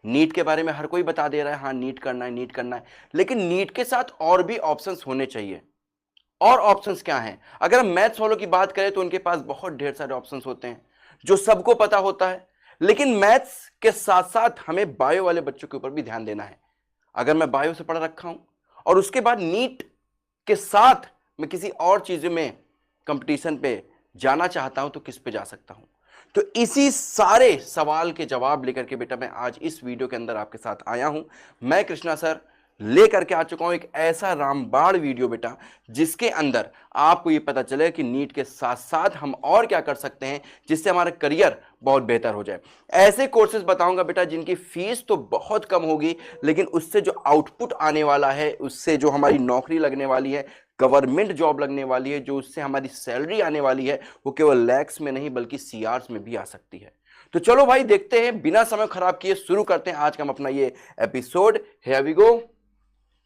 NEET के बारे में हर कोई बता दे रहा है, हाँ नीट करना है, नीट करना है, लेकिन नीट के साथ और भी ऑप्शंस होने चाहिए। और ऑप्शंस क्या हैं? अगर हम मैथ्स वालों की बात करें तो उनके पास बहुत ढेर सारे ऑप्शंस होते हैं जो सबको पता होता है, लेकिन मैथ्स के साथ साथ हमें बायो वाले बच्चों के ऊपर भी ध्यान देना है। अगर मैं बायो से पढ़ रखा हूं और उसके बाद नीट के साथ मैं किसी और चीज में कंपटीशन पे जाना चाहता हूं तो किस पे जा सकता हूं? तो इसी सारे सवाल के जवाब लेकर के बेटा मैं आज इस वीडियो के अंदर आपके साथ आया हूं। मैं कृष्णा सर लेकर के आ चुका हूं एक ऐसा रामबाण वीडियो बेटा जिसके अंदर आपको ये पता चले कि नीट के साथ साथ हम और क्या कर सकते हैं जिससे हमारा करियर बहुत बेहतर हो जाए। ऐसे कोर्सेज बताऊंगा बेटा जिनकी फीस तो बहुत कम होगी, लेकिन उससे जो आउटपुट आने वाला है, उससे जो हमारी नौकरी लगने वाली है, गवर्नमेंट जॉब लगने वाली है, जो उससे हमारी सैलरी आने वाली है, वो केवल लैक्स में नहीं बल्कि सीआर्स में भी आ सकती है। तो चलो भाई देखते हैं, बिना समय खराब किए शुरू करते हैं आज का हम अपना ये एपिसोड। Here we go.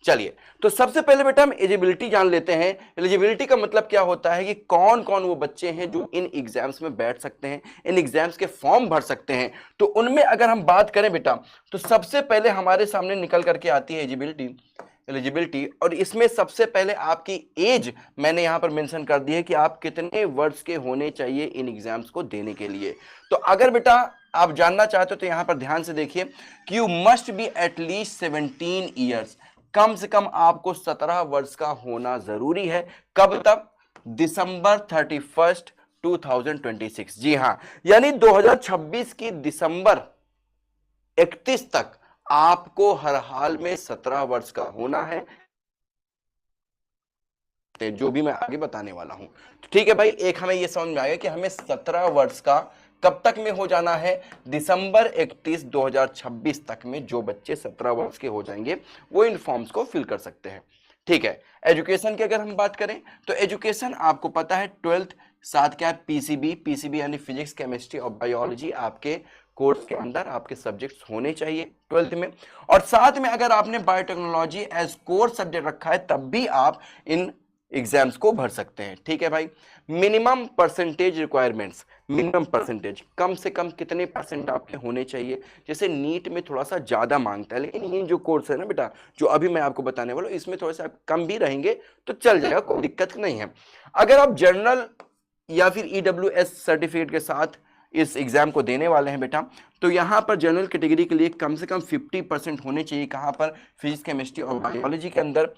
चलिए, तो सबसे पहले बेटा हम एलिजिबिलिटी जान लेते हैं। एलिजिबिलिटी का मतलब क्या होता है कि कौन कौन वो बच्चे हैं जो इन एग्जाम्स में बैठ सकते हैं, इन एग्जाम्स के फॉर्म भर सकते हैं। तो उनमें अगर हम बात करें बेटा तो सबसे पहले हमारे सामने निकल करके आती है एलिजिबिलिटी, और इसमें सबसे पहले आपकी एज मैंने यहां पर मेंशन कर दी है कि आप कितने वर्ष के होने चाहिए इन एग्जाम्स को देने के लिए। तो अगर बेटा आप जानना चाहते हो तो यहां पर ध्यान से देखिए कि you must be at least 17 years, कम से कम आपको 17 वर्ष का होना जरूरी है। कब तक? दिसंबर 31 2026। जी हां, यानी 2026 की दिसंबर 31 तक आपको हर हाल में 17 वर्ष का होना है, जो भी मैं आगे बताने वाला हूं। तो ठीक है भाई, एक हमें यह समझ में आया कि हमें 17 वर्ष का कब तक में हो जाना है? दिसंबर 31 2026 तक में जो बच्चे 17 वर्ष के हो जाएंगे वो इन फॉर्म्स को फिल कर सकते हैं। ठीक है, एजुकेशन की अगर हम बात करें तो एजुकेशन आपको पता है 12th, साथ क्या है पीसीबी यानी फिजिक्स केमिस्ट्री और बायोलॉजी आपके कोर्स के अंदर आपके सब्जेक्ट्स होने चाहिए 12th में। और साथ में अगर आपने बायोटेक्नोलॉजी एज कोर सब्जेक्ट रखा है तब भी आप इन एग्जाम्स को भर सकते हैं। ठीक है भाई, minimum percentage requirements, minimum percentage कम से कम कितने परसेंट आपके होने चाहिए? जैसे नीट में थोड़ा सा ज्यादा मांगता है, लेकिन ये जो कोर्स है ना बेटा जो अभी मैं आपको बताने वाला हूं इसमें थोड़ा सा कम भी रहेंगे तो चल जाएगा, कोई दिक्कत नहीं है। अगर आप जनरल या फिर ईडब्ल्यूएस सर्टिफिकेट के साथ इस एग्जाम को देने वाले हैं बेटा तो यहां पर जनरल कैटेगरी के लिए कम से कम 50% होने चाहिए। कहां पर? फिजिक्स केमिस्ट्री और बायोलॉजी के अंदर।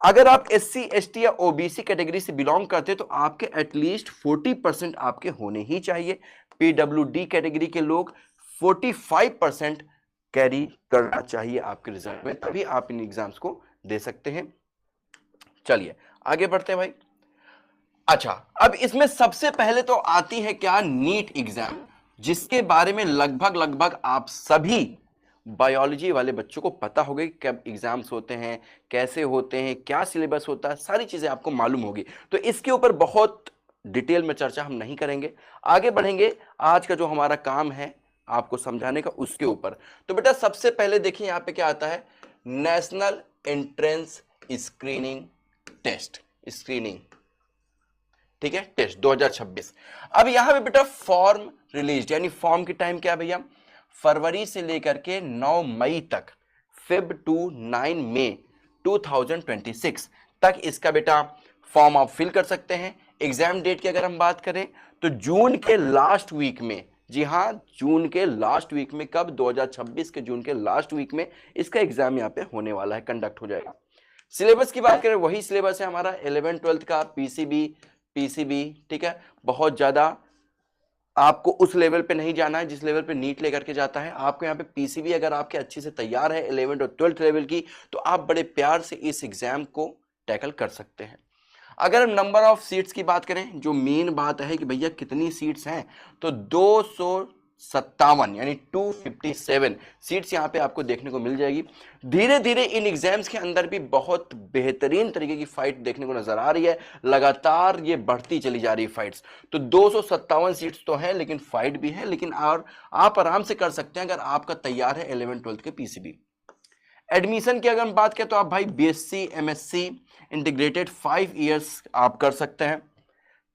अगर आप एससी एसटी या ओबीसी कैटेगरी से बिलोंग करते हैं तो आपके एटलीस्ट 40% आपके होने ही चाहिए। पीडब्ल्यूडी कैटेगरी के लोग 45% कैरी करना चाहिए आपके रिजल्ट में, तभी आप इन एग्जाम्स को दे सकते हैं। चलिए आगे बढ़ते हैं भाई। अच्छा, अब इसमें सबसे पहले तो आती है क्या? नीट एग्जाम, जिसके बारे में लगभग आप सभी बायोलॉजी वाले बच्चों को पता होगा कि कब एग्जाम्स होते हैं, कैसे होते हैं, क्या सिलेबस होता है, सारी चीजें आपको मालूम होगी। तो इसके ऊपर बहुत डिटेल में चर्चा हम नहीं करेंगे, आगे बढ़ेंगे। आज का जो हमारा काम है आपको समझाने का उसके ऊपर। तो बेटा सबसे पहले देखिए यहां पे क्या आता है, national entrance screening test, screening, ठीक है, टेस्ट 2026। अब यहां पे बेटा फॉर्म रिलीज, यानी फॉर्म की टाइम क्या है भैया? फरवरी से लेकर के 9 मई तक, फेब टू 9 मई 2026 तक इसका बेटा फॉर्म आप फिल कर सकते हैं। एग्जाम डेट की अगर हम बात करें तो जून के लास्ट वीक में, जी हां जून के लास्ट वीक में, कब? 2026 के जून के लास्ट वीक में इसका एग्जाम यहां पे होने वाला है, कंडक्ट हो जाएगा। सिलेबस की बात करें वही सिलेबस है हमारा 11 12th का, पीसीबी, ठीक है। बहुत ज्यादा आपको उस लेवल पे नहीं जाना है जिस लेवल पे नीट लेकर के जाता है। आपको यहाँ पे पीसीबी अगर आपके अच्छी से तैयार है 11th और 12th लेवल की तो आप बड़े प्यार से इस एग्जाम को टैकल कर सकते हैं। अगर हम नंबर ऑफ सीट्स की बात करें, जो मेन बात है कि भैया कितनी सीट्स हैं, तो 257 यानी 257 सीट्स यहां पे आपको देखने को मिल जाएगी। धीरे धीरे इन एग्जाम्स के अंदर भी बहुत बेहतरीन तरीके की फाइट देखने को नजर आ रही है, लगातार ये बढ़ती चली जा रही है फाइट्स। तो 257 सीट्स तो है लेकिन फाइट भी है, लेकिन और आप आराम से कर सकते हैं अगर आपका तैयार है 11 12th के पीसीबी। एडमिशन की अगर हम बात करें तो आप भाई बीएससी एमएससी इंटीग्रेटेड 5 इयर्स आप कर सकते हैं।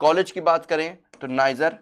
कॉलेज की बात करें तो नाइजर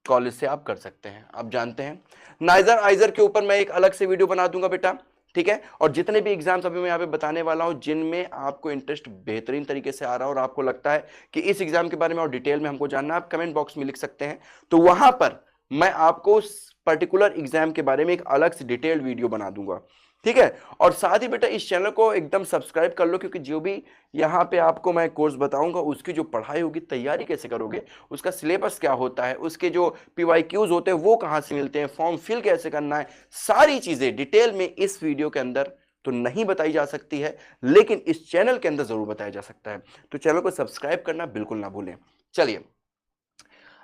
कॉलेज से आप कर सकते हैं। आप जानते हैं नाइजर आइजर के ऊपर मैं एक अलग से वीडियो बना दूंगा बेटा, ठीक है। और जितने भी एग्जाम्स अभी मैं यहाँ पे बताने वाला हूं जिनमें आपको इंटरेस्ट बेहतरीन तरीके से आ रहा है और आपको लगता है कि इस एग्जाम के बारे में और डिटेल में हमको जानना है, आप कमेंट बॉक्स में लिख सकते हैं। तो वहां पर मैं आपको उस पर्टिकुलर एग्जाम के बारे में एक अलग से डिटेल्ड वीडियो बना दूंगा, ठीक है। और साथ ही बेटा इस चैनल को एकदम सब्सक्राइब कर लो, क्योंकि जो भी यहाँ पे आपको मैं कोर्स बताऊंगा उसकी जो पढ़ाई होगी, तैयारी कैसे करोगे, उसका सिलेबस क्या होता है, उसके जो PYQs होते हैं वो कहाँ से मिलते हैं, फॉर्म फिल कैसे करना है, सारी चीजें डिटेल में इस वीडियो के अंदर तो नहीं बताई जा सकती है, लेकिन इस चैनल के अंदर जरूर बताया जा सकता है। तो चैनल को सब्सक्राइब करना बिल्कुल ना भूलें। चलिए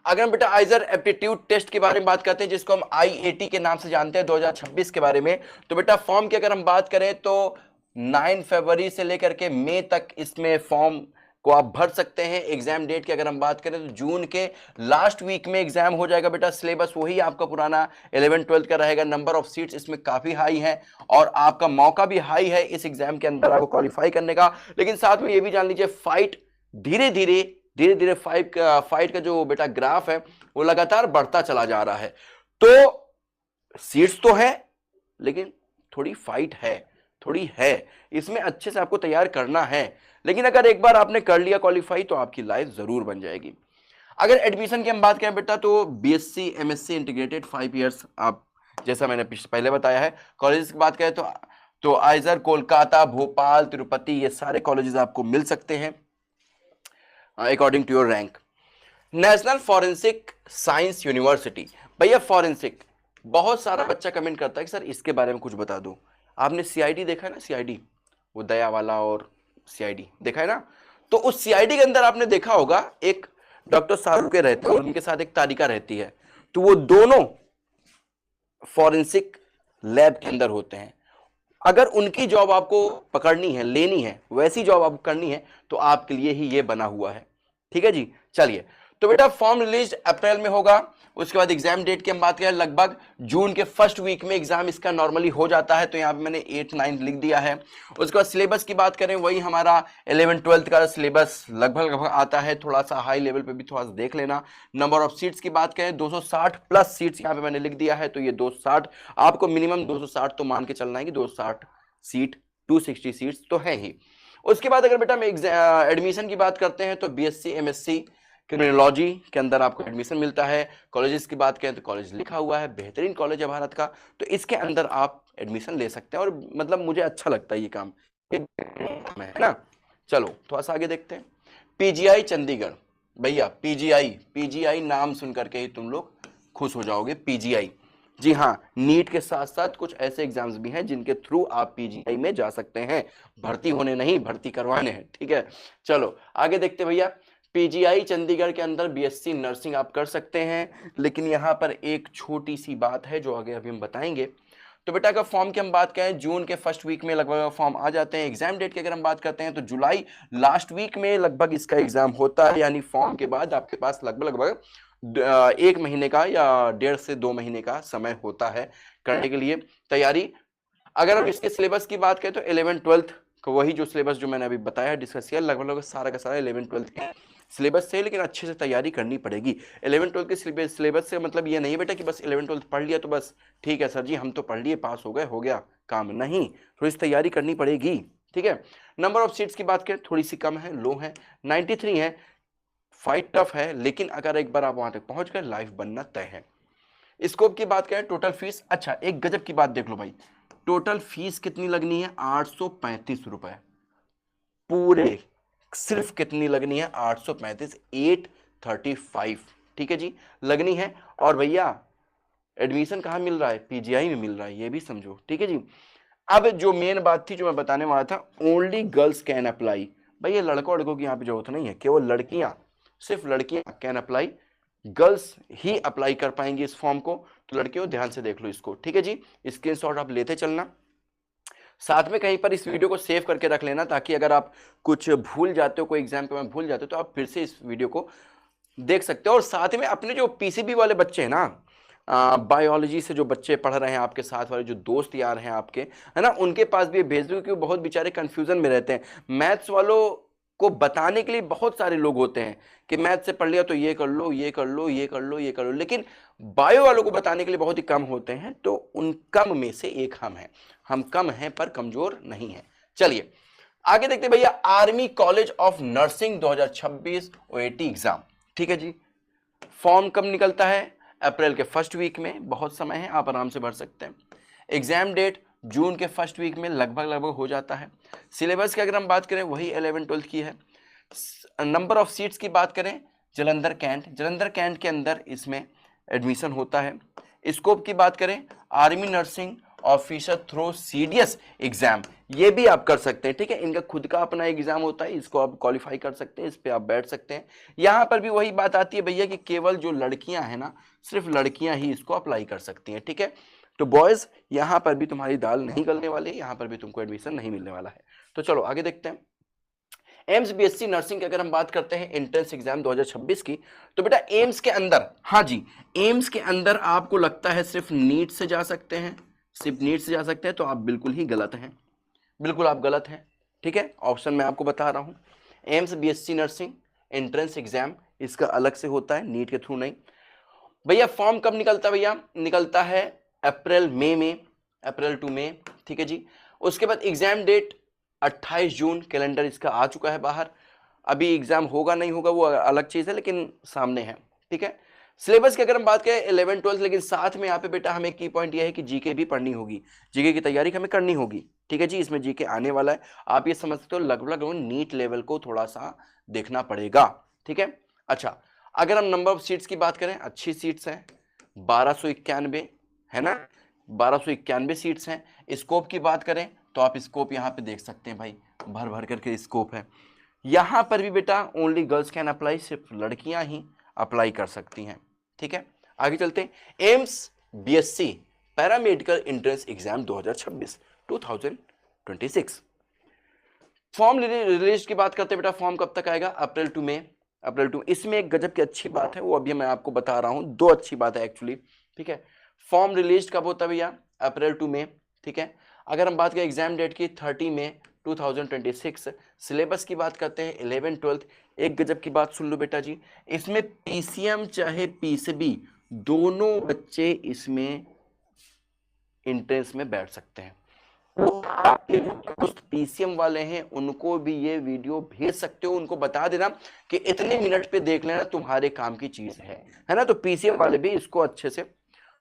अगर हम बेटा आइजर एप्टीट्यूड टेस्ट के बारे में बात करते हैं, जिसको हम IAT के नाम से जानते हैं 2026 के बारे में, तो बेटा फॉर्म की अगर हम बात करें तो 9 फरवरी से लेकर के मई तक इसमें फॉर्म को आप भर सकते हैं। एग्जाम डेट की अगर हम बात करें तो जून के लास्ट वीक में एग्जाम हो जाएगा बेटा। सिलेबस वही आपका पुराना 11-12 का रहेगा। नंबर ऑफ सीट्स इसमें काफी हाई है और आपका मौका भी हाई है इस एग्जाम के अंदर आपको क्वालिफाई करने का। लेकिन साथ में ये भी जान लीजिए फाइट धीरे धीरे फाइट का जो बेटा ग्राफ है वो लगातार बढ़ता चला जा रहा है। तो सीट्स तो है लेकिन थोड़ी फाइट है, थोड़ी है, इसमें अच्छे से आपको तैयार करना है। लेकिन अगर एक बार आपने कर लिया क्वालिफाई तो आपकी लाइफ जरूर बन जाएगी। अगर एडमिशन की हम बात करें बेटा तो BSc MSc इंटीग्रेटेड 5 ईयर्स, आप जैसा मैंने पहले बताया है। कॉलेज की बात करें तो आइजर, कोलकाता, भोपाल, तिरुपति, ये सारे कॉलेजेस आपको मिल सकते हैं according to your rank. National forensic science university, भैया फॉरेंसिक बहुत सारा बच्चा कमेंट करता है कि सर इसके बारे में कुछ बता दो। आपने CID देखा है ना, CID वो दया वाला और CID देखा है ना, तो उस CID के अंदर आपने देखा होगा एक डॉक्टर शाहरुख के रहते हैं और उनके साथ एक तारिका रहती है, तो वो दोनों फॉरेंसिक लैब के अंदर होते हैं। अगर उनकी जॉब आपको पकड़नी है, लेनी है, वैसी जॉब आपको करनी है तो आपके लिए ही ये बना हुआ है, ठीक है जी। चलिए तो बेटा फॉर्म रिलीज अप्रैल में होगा। उसके बाद एग्जाम डेट की हम बात करें लगभग जून के फर्स्ट वीक में एग्जाम इसका नॉर्मली हो जाता है, तो यहां पे मैंने 8-9 लिख दिया है। उसके बाद सिलेबस की बात करें वही हमारा 11-12 का सिलेबस लगभग आता है, थोड़ा सा हाई लेवल पे भी थोड़ा सा देख लेना। नंबर ऑफ सीट्स की बात करें 260 प्लस सीट्स यहाँ पे मैंने लिख दिया है, तो ये 260 आपको मिनिमम 260 तो मान के चलना है कि 260 सीट 260 सीट्स तो है ही। उसके बाद अगर बेटा हम एडमिशन की बात करते हैं तो BSc MSc क्रिमिनोलॉजी के अंदर आपको एडमिशन मिलता है। कॉलेजेस की बात करें तो कॉलेज लिखा हुआ है, बेहतरीन कॉलेज है भारत का, तो इसके अंदर आप एडमिशन ले सकते हैं और मतलब मुझे अच्छा लगता है ये काम, है ना। चलो थोड़ा सा आगे देखते हैं। PGI चंडीगढ़, भैया PGI नाम सुन करके ही तुम लोग खुश हो जाओगे। PGI, जी हाँ, नीट के साथ साथ कुछ ऐसे एग्जाम्स भी हैं जिनके थ्रू आप PGI में जा सकते हैं, भर्ती होने नहीं, भर्ती करवाने हैं, ठीक है। चलो आगे देखते हैं भैया। PGI चंडीगढ़ के अंदर BSc नर्सिंग आप कर सकते हैं, लेकिन यहाँ पर एक छोटी सी बात है जो आगे अभी हम बताएंगे। तो बेटा का फॉर्म की हम बात करें जून के फर्स्ट वीक में लगभग फॉर्म आ जाते हैं। एग्जाम डेट की अगर हम बात करते हैं तो जुलाई लास्ट वीक में लगभग इसका एग्जाम होता है, यानी फॉर्म के बाद आपके पास लगभग 1 महीने का या 1.5 से 2 महीने का समय होता है करने के लिए तैयारी। अगर हम इसके सिलेबस की बात करें तो 11-12 को वही जो सिलेबस जो मैंने अभी बताया डिस्कस किया, लगभग सारा का सारा 11-12 के सिलेबस से, लेकिन अच्छे से तैयारी करनी पड़ेगी। 11-12 के सिलेबस से मतलब ये नहीं बेटा कि बस 11-12 पढ़ लिया तो बस ठीक है सर जी हम तो पढ़ लिए पास हो गए, हो गया काम, नहीं, थोड़ी सी तैयारी करनी पड़ेगी, ठीक है। नंबर ऑफ सीट्स की बात करें थोड़ी सी कम है, लो है, 93 है। फाइट टफ है, लेकिन अगर एक बार आप वहां तक पहुंच गए लाइफ बनना तय है। स्कोप की बात करें, टोटल फीस, अच्छा एक गजब की बात देख लो भाई, टोटल फीस कितनी लगनी है, 835 रुपए पूरे, सिर्फ कितनी लगनी है, 835, 835, ठीक है जी लगनी है। और भैया एडमिशन कहाँ मिल रहा है, PGI में मिल रहा है, ये भी समझो, ठीक है जी। अब जो मेन बात थी जो मैं बताने वाला था, ओनली गर्ल्स कैन अप्लाई, भैया लड़कों लड़कों की यहाँ पे जरूरत नहीं है, केवल लड़कियां, सिर्फ लड़कियां can apply, girls he apply कर पाएंगी इस फॉर्म को। तो लड़कियों ध्यान से देख लो इसको, ठीक है जी, स्क्रीनशॉट आप लेते चलना, साथ में कहीं पर इस वीडियो को सेव करके रख लेना, ताकि अगर आप कुछ भूल जाते हो, कोई एग्जाम पे में भूल जाते हो तो आप फिर से इस वीडियो को देख सकते हो। और साथ में अपने जो PCB वाले बच्चे हैं ना, बायोलॉजी से जो बच्चे पढ़ रहे हैं आपके साथ वाले जो दोस्त यार हैं आपके, है ना, उनके पास भी भेज दो, क्योंकि बहुत बेचारे कंफ्यूजन में रहते हैं। मैथ्स वालों को बताने के लिए बहुत सारे लोग होते हैं कि मैथ से पढ़ लिया तो ये कर लो, ये कर लो, ये कर लो, ये कर लो, लेकिन बायो वालों को बताने के लिए बहुत ही कम होते हैं। तो उन कम में से एक हम हैं। हम कम हैं पर कमजोर नहीं हैं। चलिए आगे देखते हैं भैया, army college of nursing 2026 OAT exam. ठीक है जी, फॉर्म कब निकलता है? अप्रैल के फर्स्ट वीक में, बहुत समय है, आप आराम से भर सकते हैं। एग्जाम डेट जून के फर्स्ट वीक में लगभग हो जाता है। सिलेबस की अगर हम बात करें वही 11-12 की है। नंबर ऑफ सीट्स की बात करें, जलंधर कैंट के अंदर इसमें एडमिशन होता है। स्कोप की बात करें, army nursing officer through CDS exam, ये भी आप कर सकते हैं। ठीक है, इनका खुद का अपना एग्जाम होता है, इसको आप क्वालिफाई कर सकते हैं, इस पे आप बैठ सकते हैं। यहां पर भी वही बात आती है भैया कि केवल जो लड़कियां हैं ना, सिर्फ लड़कियां ही इसको अप्लाई कर सकती हैं। ठीक है, तो बॉयज यहां पर भी तुम्हारी दाल नहीं गलने वाली है, यहां पर भी तुमको एडमिशन नहीं मिलने वाला है। तो चलो आगे देखते हैं। एम्स बीएससी नर्सिंग की अगर हम बात करते हैं एंट्रेंस एग्जाम 2026 की, तो बेटा एम्स के अंदर, हाँ जी, एम्स के अंदर आपको लगता है सिर्फ नीट से जा सकते हैं, सिर्फ नीट से जा सकते हैं, तो आप बिल्कुल ही गलत हैं, बिल्कुल आप गलत हैं। ठीक है, ऑप्शन मैं आपको बता रहा हूं, AIIMS BSc nursing entrance exam इसका अलग से होता है, नीट के थ्रू नहीं। भैया फॉर्म कब निकलता है? भैया निकलता है अप्रैल में, अप्रैल टू मई। ठीक है जी, उसके बाद एग्जाम डेट 28 जून, कैलेंडर इसका आ चुका है बाहर। अभी एग्जाम होगा नहीं होगा वो अलग चीज है, लेकिन सामने है। ठीक है, सिलेबस की अगर हम बात करें 11-12, लेकिन साथ में यहाँ पे बेटा हमें की पॉइंट ये है कि जीके भी पढ़नी होगी, जीके की तैयारी हमें करनी होगी। ठीक है जी, इसमें जीके आने वाला है, आप ये समझ सकते हो, लगभग नीट लेवल को थोड़ा सा देखना पड़ेगा। ठीक है, अच्छा अगर हम नंबर ऑफ सीट्स की बात करें, अच्छी सीट्स हैं, 1291 है ना, 1291 सीट्स हैं। स्कोप की बात करें तो आप स्कोप यहाँ पे देख सकते हैं भाई, भर भर करके स्कोप है। यहां पर भी बेटा ओनली गर्ल्स कैन अप्लाई, सिर्फ लड़कियां ही अप्लाई कर सकती हैं। ठीक है, आगे चलते हैं। AIIMS BSc paramedical entrance exam 2026 form release की बात करते हैं बेटा, फॉर्म कब तक आएगा? अप्रैल टू मई, अप्रैल टू। इसमें एक गजब की अच्छी बात है, वो अभी मैं आपको बता रहा हूं, दो अच्छी बात है एक्चुअली। ठीक है, फॉर्म रिलीज कब होता है भैया? अप्रैल टू मई। ठीक है, अगर हम बात करें एग्जाम डेट की 30 मई 2026। सिलेबस की बात करते हैं 11-12। एक गजब की बात सुन लो बेटा जी, इसमें पीसीएम चाहे पीसीबी दोनों बच्चे इसमें एंट्रेंस में बैठ सकते हैं। तो आपके कुछ पीसीएम वाले हैं उनको भी ये वीडियो भेज सकते हो, उनको बता देना कि इतने मिनट पे देख लेना, तुम्हारे काम की चीज है ना। तो पीसीएम वाले भी इसको अच्छे से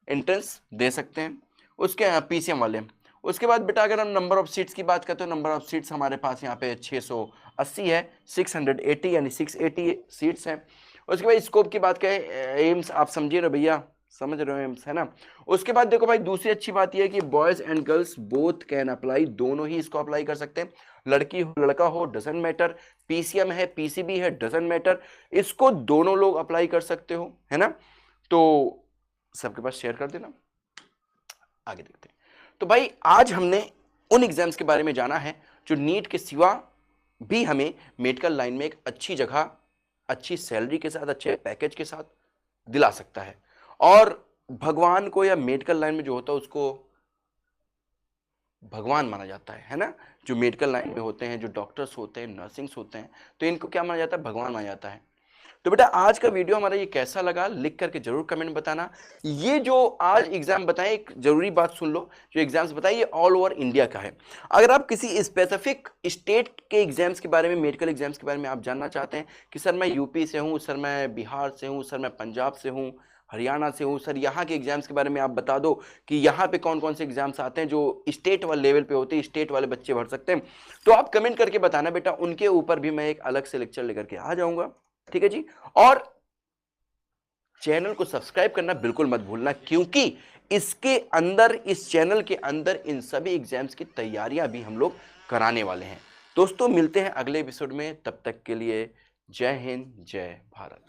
एंट्रेंस दे सकते हैं, उसके पीसीएम वाले। उसके बाद बेटा अगर हम नंबर ऑफ सीट्स की बात करते हैं, नंबर ऑफ सीट्स हमारे पास यहाँ पे 680 है, 680 यानी 680 सीट्स हैं। उसके बाद स्कोप की बात करें, एम्स आप समझिए ना भैया, समझ रहे हो एम्स है ना। उसके बाद देखो भाई, दूसरी अच्छी बात यह है कि boys and girls both can apply, दोनों ही इसको अप्लाई कर सकते हैं, लड़की हो लड़का हो डजंट मैटर, पीसीएम है पीसीबी है डजंट मैटर, इसको दोनों लोग अप्लाई कर सकते हो, है ना। तो सबके पास शेयर कर देना, आगे देखते हैं। तो भाई आज हमने उन एग्जाम्स के बारे में जाना है जो नीट के सिवा भी हमें मेडिकल लाइन में एक अच्छी जगह, अच्छी सैलरी के साथ, अच्छे पैकेज के साथ दिला सकता है। और भगवान को या मेडिकल लाइन में जो होता है उसको भगवान माना जाता है ना। जो मेडिकल लाइन में होते हैं, जो डॉक्टर्स होते हैं, नर्सिंग्स होते हैं, तो इनको क्या माना जाता है? भगवान माना जाता है। तो बेटा आज का वीडियो हमारा ये कैसा लगा लिख करके जरूर कमेंट बताना। ये जो आज एग्जाम बताए, एक जरूरी बात सुन लो, जो एग्जाम्स बताए ये ऑल ओवर इंडिया का है। अगर आप किसी स्पेसिफिक स्टेट के एग्जाम्स के बारे में, मेडिकल एग्जाम्स के बारे में आप जानना चाहते हैं कि सर मैं यूपी से हूँ, सर मैं बिहार से हूँ, सर मैं पंजाब से हूँ, हरियाणा से हूँ, सर यहाँ के एग्जाम्स के बारे में आप बता दो कि यहाँ पे कौन कौन से एग्जाम्स आते हैं जो स्टेट वाले लेवल पे होते हैं, स्टेट वाले बच्चे भर सकते हैं, तो आप कमेंट करके बताना बेटा, उनके ऊपर भी मैं एक अलग से लेक्चर लेकर के आ जाऊंगा। ठीक है जी, और चैनल को सब्सक्राइब करना बिल्कुल मत भूलना, क्योंकि इसके अंदर, इस चैनल के अंदर इन सभी एग्जाम्स की तैयारियां भी हम लोग कराने वाले हैं। दोस्तों मिलते हैं अगले एपिसोड में, तब तक के लिए जय हिंद जय भारत।